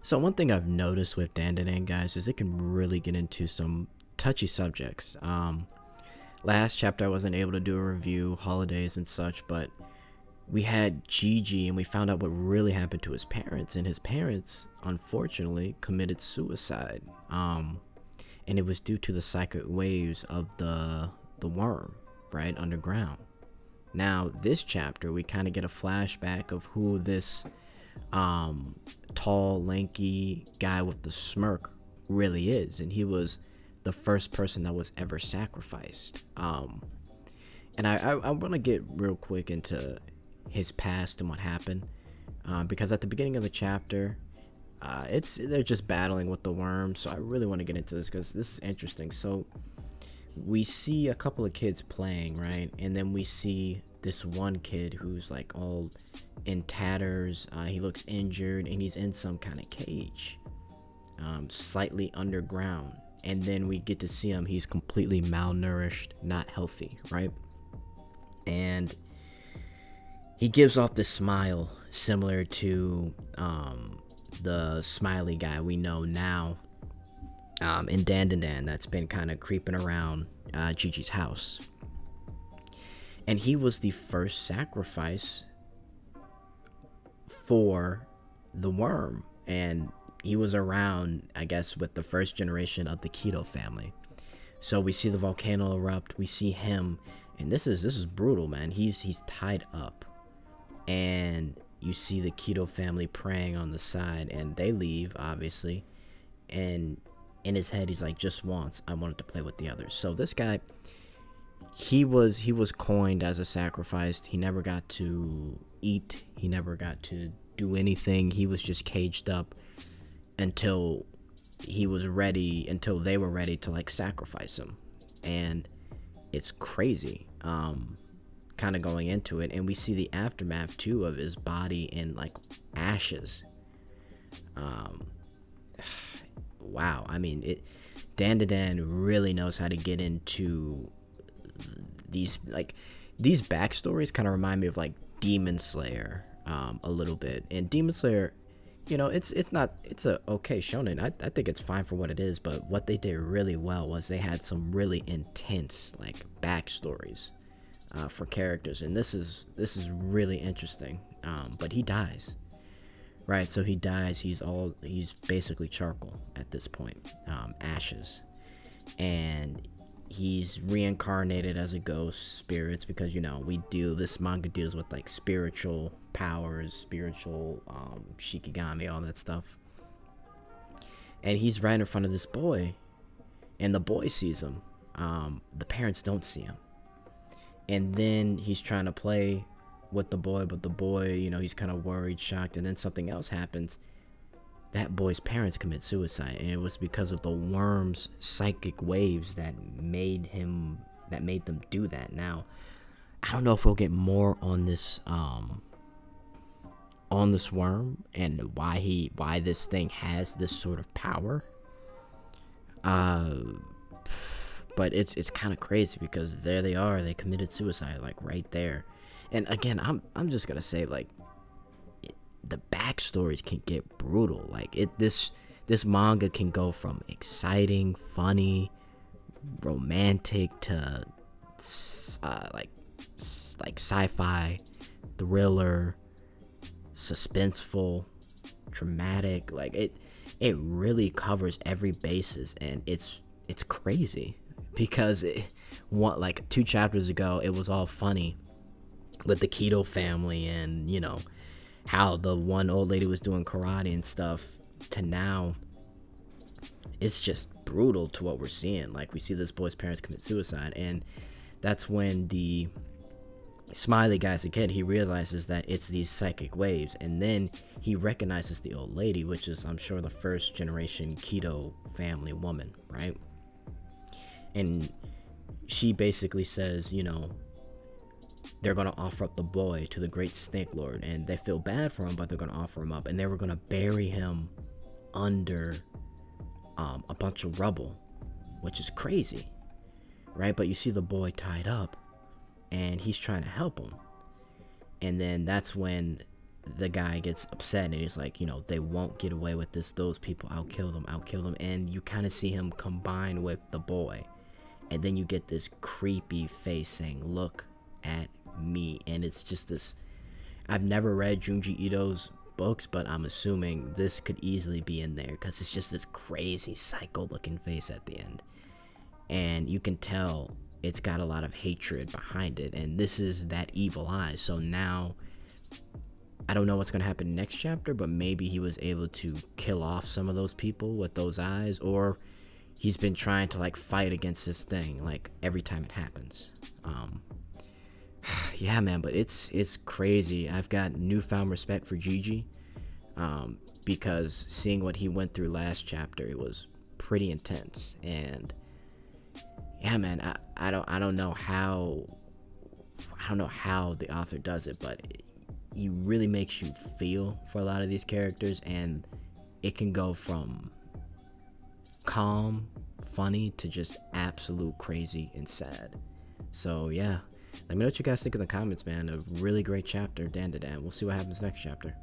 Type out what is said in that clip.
So one thing I've noticed with dandadan, guys, is it can really get into some touchy subjects. Last chapter I wasn't able to do a review, holidays and such, but we had Gigi and we found out what really happened to his parents, and his parents unfortunately committed suicide. And it was due to the psychic waves of the worm, right, underground. Now this chapter we kind of get a flashback of who this tall, lanky guy with the smirk really is, and he was the first person that was ever sacrificed. And I want to get real quick into his past and what happened, because at the beginning of the chapter, they're just battling with the worm. So I really want to get into this because this is interesting. So we see a couple of kids playing, right, and then we see this one kid who's like all in tatters. He looks injured and he's in some kind of cage, slightly underground. And then we get to see him. He's completely malnourished, not healthy, right? And he gives off this smile similar to the smiley guy we know now in dandadan that's been kind of creeping around Gigi's house. And he was the first sacrifice for the worm, and he was around, I guess, with the first generation of the Keto family. So we see the volcano erupt, we see him, and this is brutal, man. He's tied up, and you see the Keto family praying on the side, and they leave, obviously, and in his head he's like, just once I wanted to play with the others. So this guy, he was coined as a sacrifice. He never got to eat, he never got to do anything. He was just caged up until they were ready to like sacrifice him. And it's crazy, kind of going into it, and we see the aftermath too of his body in like ashes. Wow, I mean, dandadan really knows how to get into these backstories. Kind of remind me of like Demon Slayer a little bit. And Demon Slayer, it's a okay shonen. I think it's fine for what it is, but what they did really well was they had some really intense like backstories for characters, and this is really interesting. But he dies, right? So he dies. He's basically charcoal at this point, ashes, and he's reincarnated as a ghost, spirits, because this manga deals with like spiritual powers, spiritual shikigami, all that stuff. And he's right in front of this boy, and the boy sees him. The parents don't see him, and then he's trying to play with the boy, but the boy, he's kind of worried, shocked, and then something else happens. That boy's parents commit suicide, and it was because of the worm's psychic waves that made them do that. Now, I don't know if we'll get more on this worm and why this thing has this sort of power. But it's kind of crazy because there they are, they committed suicide like right there. And again, I'm just gonna say, like, the backstories can get brutal. Like this manga can go from exciting, funny, romantic to like sci-fi, thriller, suspenseful, dramatic. Like it really covers every basis, and it's crazy because like 2 chapters ago it was all funny with the Keto family and how the one old lady was doing karate and stuff, to now it's just brutal to what we're seeing. Like, we see this boy's parents commit suicide, and that's when the smiley guy's a kid. He realizes that it's these psychic waves, and then he recognizes the old lady, which is, I'm sure, the first generation Keto family woman, right? And she basically says, they're going to offer up the boy to the great snake lord, and they feel bad for him, but they're going to offer him up, and they were going to bury him under a bunch of rubble, which is crazy, right? But you see the boy tied up, and he's trying to help him, and then that's when the guy gets upset and he's like, you know, they won't get away with this. Those people, I'll kill them. I'll kill them. And you kind of see him combine with the boy. And then you get this creepy face saying, look at me. And it's just this. I've never read Junji Ito's books, but I'm assuming this could easily be in there because it's just this crazy psycho looking face at the end. And you can tell it's got a lot of hatred behind it. And this is that evil eye. So now, I don't know what's going to happen next chapter, but maybe he was able to kill off some of those people with those eyes, or he's been trying to like fight against this thing like every time it happens. Yeah, man, but it's crazy. I've got newfound respect for Gigi, because seeing what he went through last chapter, it was pretty intense. And yeah, man, I don't know how the author does it, but he really makes you feel for a lot of these characters, and it can go from calm, funny, to just absolute crazy and sad. So yeah, let me know what you guys think in the comments, man. A really great chapter, dandadan. We'll see what happens next chapter.